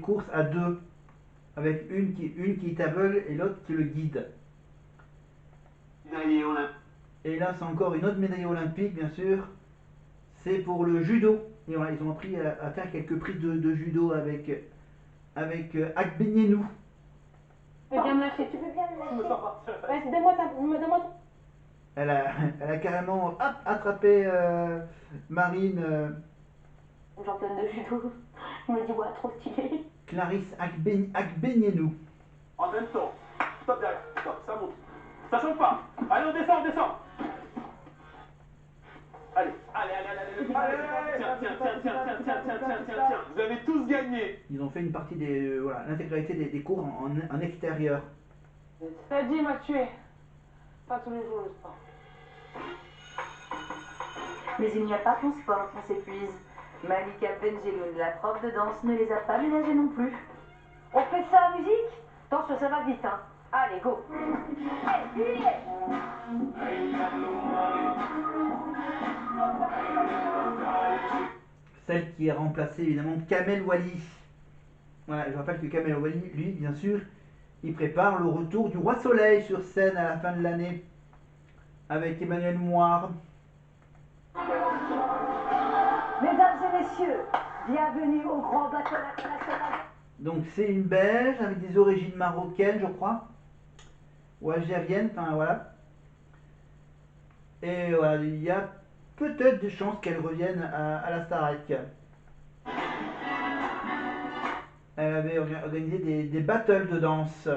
course à deux, avec une qui est aveugle et l'autre qui le guide. Et là, c'est encore une autre médaille olympique, bien sûr. C'est pour le judo. Et voilà, ils ont appris à faire quelques prises de judo avec Akbenienou. Tu veux bien me lâcher? Tu veux bien me lâcher? Vas-y, donne-moi ta... Elle a carrément attrapé Marine. Championne de judo. Je me dis, ouais, trop stylé. Clarisse Akbenienou. En même temps. Stop derrière. Stop, ça monte. Ça change pas. Allez, on descend, on descend. Allez. Tiens. Vous avez tous gagné. Ils ont fait une partie voilà, l'intégralité des cours en extérieur. T'as dit, m'a tué. Pas tous les jours le sport. Mais il n'y a pas qu'en sport qu'on s'épuise. Malika Benjeloun, la prof de danse, ne les a pas ménagés non plus. On fait ça à musique? Attention, ça va vite, hein. Allez, go. Celle qui a remplacé évidemment Kamel Wally. Voilà, je rappelle que Kamel Wally, lui, bien sûr, il prépare le retour du Roi Soleil sur scène à la fin de l'année avec Emmanuel Moire. Mesdames et messieurs, bienvenue au Grand Bateau International. Donc c'est une Belge avec des origines marocaines, je crois, ou algériennes, enfin voilà. Et voilà, il y a peut-être des chances qu'elle revienne à la Starac. Elle avait organisé des battles de danse.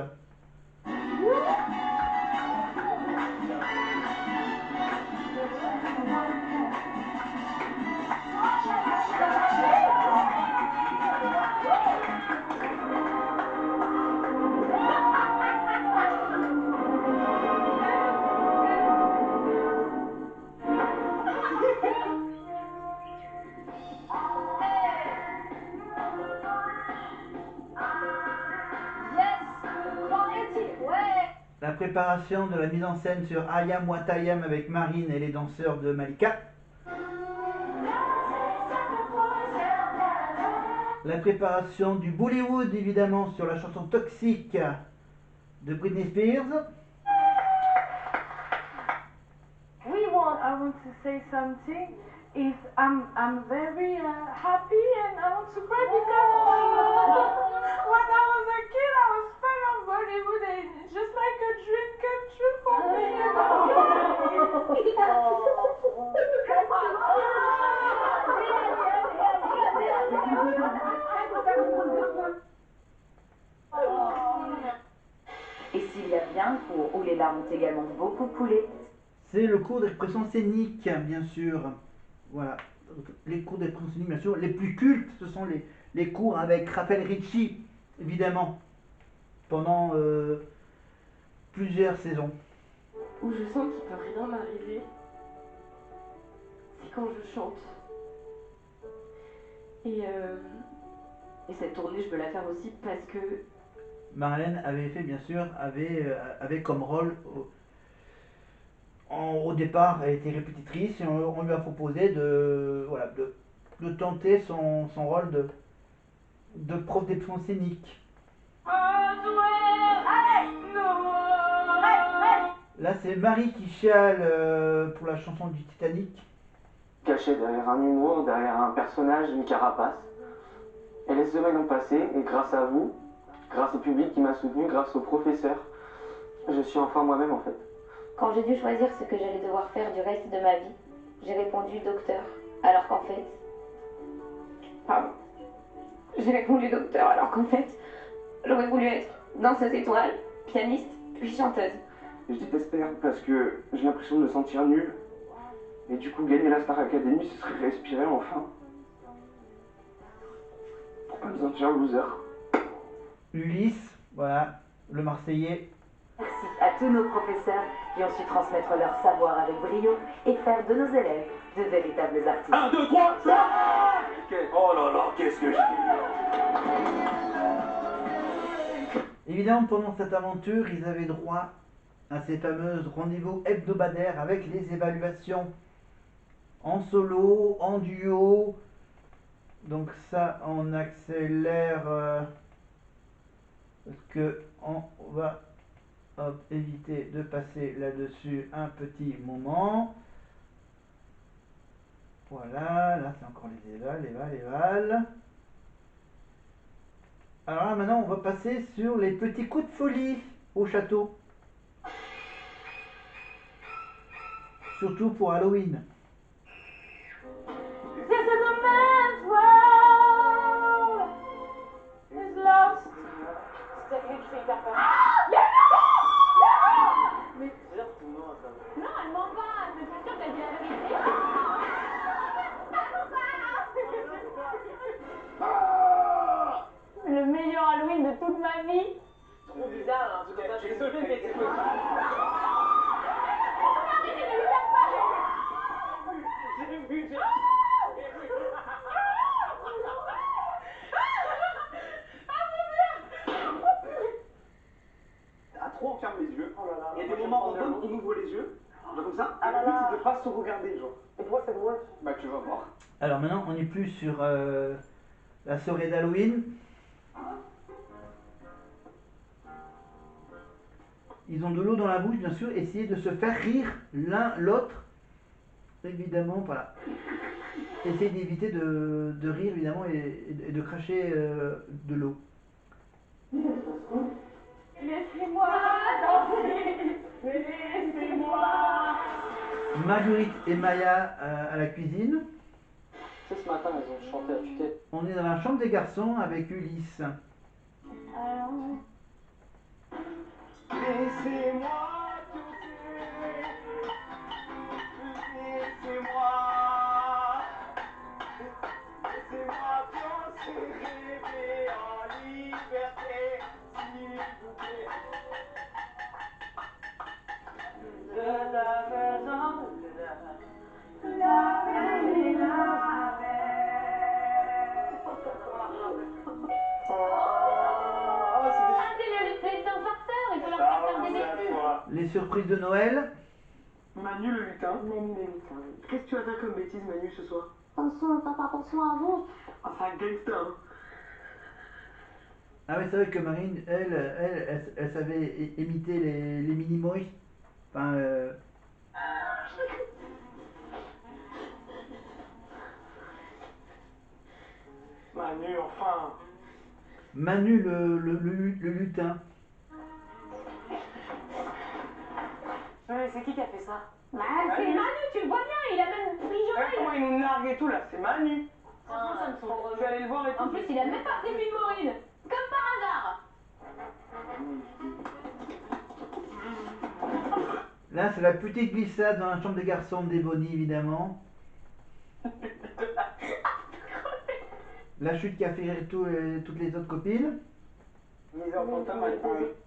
La préparation de la mise en scène sur Ayam Watayam avec Marine et les danseurs de Malika. La préparation du Bollywood évidemment sur la chanson Toxique de Britney Spears. I want to say something. Is I'm very happy and I want to cry because when I was a kid I was fan of Bollywood and it's just like a dream come true for me. Et s'il y a bien un cours où les larmes ont également beaucoup coulé, C'est le cours d'expression scénique, bien sûr. Voilà. Les cours d'expression scénique, bien sûr. Les plus cultes, ce sont les cours avec Raphaël Ricci, évidemment, pendant plusieurs saisons. Où je sens qu'il peut rien m'arriver, c'est quand je chante. Et cette tournée, je veux la faire aussi parce que Marlène avait fait, bien sûr, avait comme rôle, au départ, elle était répétitrice et on lui a proposé voilà, de tenter son rôle de prof d'expression scénique. Là, c'est Marie qui chiale pour la chanson du Titanic. Caché derrière un humour, derrière un personnage, une carapace. Et les semaines ont passé, et grâce à vous, grâce au public qui m'a soutenu, grâce aux professeurs, je suis enfin moi-même en fait. Quand j'ai dû choisir ce que j'allais devoir faire du reste de ma vie, j'ai répondu docteur, alors qu'en fait... Pardon. J'ai répondu docteur, alors qu'en fait, j'aurais voulu être danseuse étoile, pianiste, puis chanteuse. Je déteste perdre parce que j'ai l'impression de me sentir nul. Et du coup, gagner la Star Academy, ce serait respirer enfin. Pour pas me sentir loser. Ulysse, voilà, le Marseillais. merci à tous nos professeurs qui ont su transmettre leur savoir avec brio et faire de nos élèves de véritables artistes. 1, 2, 3, ça. Oh là là, qu'est-ce que j'ai. Évidemment, pendant cette aventure, ils avaient droit à ces fameuses rendez-vous hebdomadaires avec les évaluations en solo, en duo, Donc ça, on accélère parce que on va éviter de passer là-dessus un petit moment. Voilà, là c'est encore les évals. Alors là maintenant on va passer sur les petits coups de folie au château. Surtout pour Halloween. This is a man's world is lost. C'est quelqu'un qui fait hyper peur. Mais dire ton nom à ta Non, elle ment pas. Je suis sûre qu'elle dit la vérité. Le meilleur Halloween de toute ma vie. Trop bizarre, un truc comme ça. Je suis désolé, mais c'est quoi? J'ai vu, À trois, on ferme les yeux. Oh là là. Il y a des moments où on ouvre les yeux. Genre comme ça. Ah Et là le but, là. c'est de pas se regarder, genre. Et pourquoi c'est drôle? Bah, tu vas voir. Alors maintenant on n'est plus sur la soirée d'Halloween. Ils ont de l'eau dans la bouche, bien sûr, essayer de se faire rire l'un l'autre. Évidemment, voilà. Essayer d'éviter de rire, évidemment, et de cracher de l'eau. Laissez-moi danser. Laissez-moi. Marguerite et Maya à la cuisine. Tu sais, ce matin, elles ont chanté à tue-tête. On est dans la chambre des garçons avec Ulysse. Laissez-moi toucher. Laissez-moi. Laissez-moi penser, rêver en liberté, s'il vous plaît. De la maison de Ah, c'est un farceur. Il faut leur faire faire des bêtises. Les surprises de Noël. Manu le lutin. Manu le lutin. Qu'est-ce que tu vas faire comme bêtise, Manu, ce soir? Attention, faites attention à vous. Ah, c'est un gangster, hein. Ah oui, c'est vrai que Marine, elle savait imiter les Minimoys. Enfin, Manu, enfin. Manu le lutin. Mais c'est qui a fait ça? Bah, c'est Manu, tu le vois bien. Il a même pris Joël. Comment il nous nargue et tout, là? C'est Manu. Franchement, ça me saoule. Je vais aller le voir et tout. En plus, il a même pas pris Maureen. Comme par hasard. Là, c'est la petite glissade dans la chambre des garçons d'Ebony, évidemment. La chute qui a fait rire toutes les autres copines. Mise en fantôme,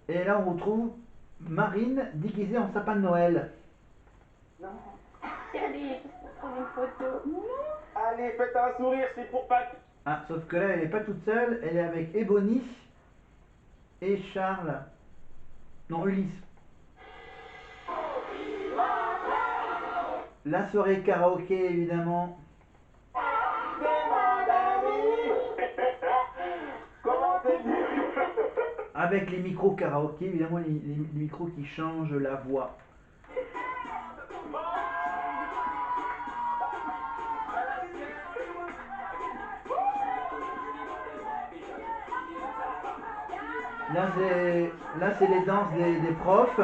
Et là, on retrouve Marine déguisée en sapin de Noël. Allez, prendre une photo. Allez, faites un sourire, c'est pour pas. Ah, sauf que là, elle n'est pas toute seule. Elle est avec Ebony et Charles. Non, Ulysse. La soirée karaoké, évidemment. Comment t'es dit? Avec les micros karaoké, évidemment, les micros qui changent la voix. Là, c'est les danses des profs.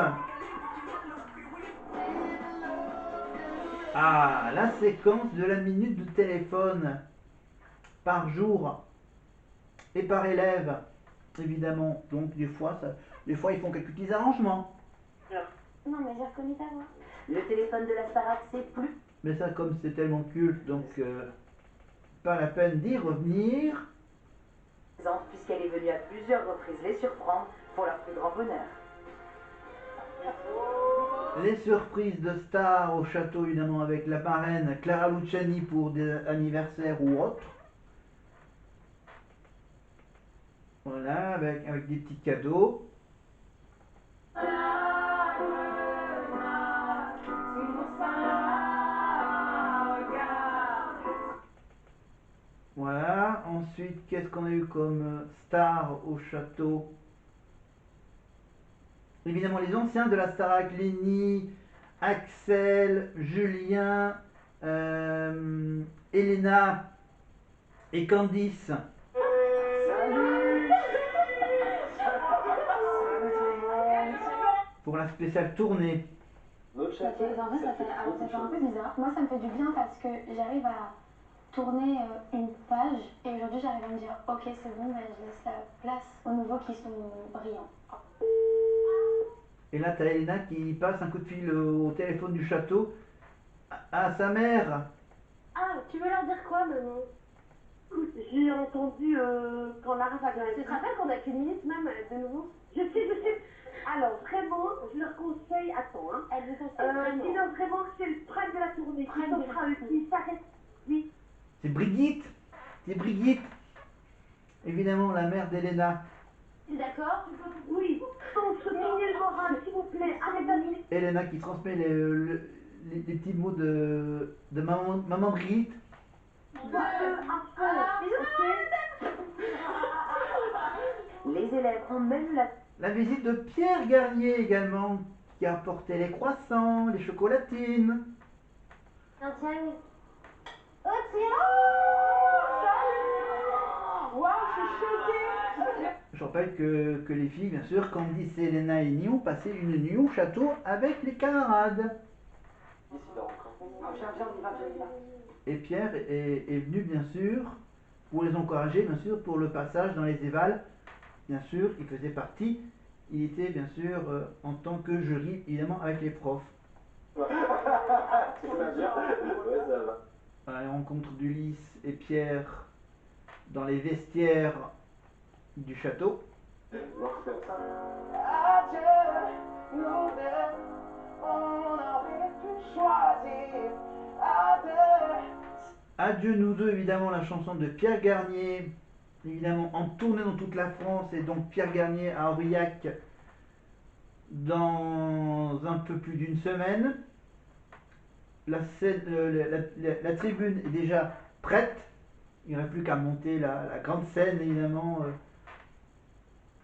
Ah, la séquence de la minute de téléphone par jour et par élève, évidemment. Donc des fois, ils font quelques petits arrangements. Non, mais j'ai reconnu ta voix. Le téléphone de la Starac, c'est plus. Mais ça, comme c'est tellement culte, donc pas la peine d'y revenir. Puisqu'elle est venue à plusieurs reprises les surprendre pour leur plus grand bonheur. Les surprises de stars au château, évidemment, avec la marraine Clara Luciani pour des anniversaires ou autres. Voilà, avec des petits cadeaux. Voilà. qu'est-ce qu'on a eu comme star au château? Évidemment, les anciens de la Starac, Lenny, Axel, Julien, Elena et Candice. Pour la spéciale tournée. Notre Ça fait, en vrai, ça fait un peu bizarre. Moi, ça me fait du bien parce que j'arrive à tourner une page et aujourd'hui, j'arrive à me dire ok, c'est bon, ben, je laisse la place aux nouveaux qui sont brillants. Et là, tu as Elena qui passe un coup de fil au téléphone du château à sa mère. Ah, tu veux leur dire quoi, maman? Écoute, j'ai entendu quand Lara va gagner. Tu te rappelles qu'on a qu'une minute même de nouveau? Je sais. Alors, vraiment, je leur conseille, attends, hein. Elle vous conseille vraiment. Dis-leur vraiment que c'est le prime de la tournée. Prime Qui de s'offre à la eux, qui s'arrête. Oui. C'est Brigitte. C'est Brigitte. Évidemment, la mère d'Elena. D'accord? Oui. Donc, soutenez le moral, s'il vous plaît. Arrêtez. Elena qui transmet les petits mots de maman Brigitte. Les élèves ont même eu la La visite de Pierre Garnier également, qui a apporté les croissants, les chocolatines. Tiens. Waouh, je suis choquée. Je rappelle que les filles, bien sûr, Candice, Elena et Nini ont passé une nuit au château avec les camarades. Ici, là encore. Viens, on y va. Et Pierre est venu, bien sûr, pour les encourager, bien sûr, pour le passage dans les évals. Bien sûr, il faisait partie, il était, bien sûr, en tant que jury, évidemment, avec les profs. Tu vas bien? Ouais, ça va. Voilà, les rencontres d'Ulysse et Pierre dans les vestiaires du château. Adieu nous deux, évidemment, la chanson de Pierre Garnier, évidemment en tournée dans toute la France, et donc Pierre Garnier à Aurillac dans un peu plus d'une semaine. La tribune est déjà prête, il n'y aurait plus qu'à monter la grande scène, évidemment,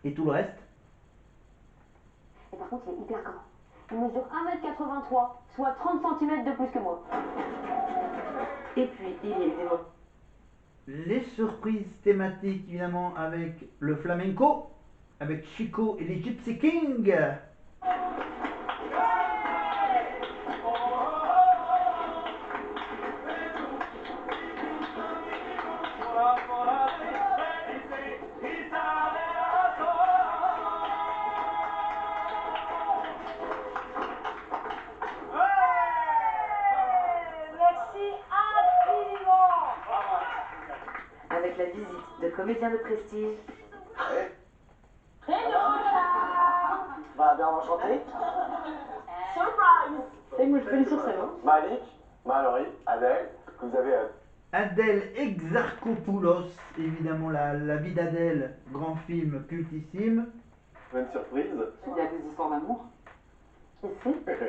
et tout le reste. Et par contre, il est hyper grand. Il mesure 1,83 m, soit 30 cm de plus que moi. Et puis, il y a eu des moments. Les surprises thématiques, évidemment, avec le flamenco, avec Chico et les Gypsy Kings. Avec la visite de comédiens de prestige. Bah, bien enchanté. Et moi, je vais aller sur scène. Malik, Mallory, Adèle, vous avez Adèle Exarchopoulos, évidemment la vie d'Adèle, grand film cultissime. une surprise. Il y a des histoires d'amour. Ici? Allez, pied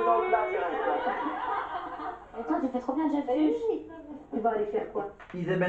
dans le plat, direct. Et toi, tu fais trop bien, Jeff. Tu vas aller faire quoi? Isabelle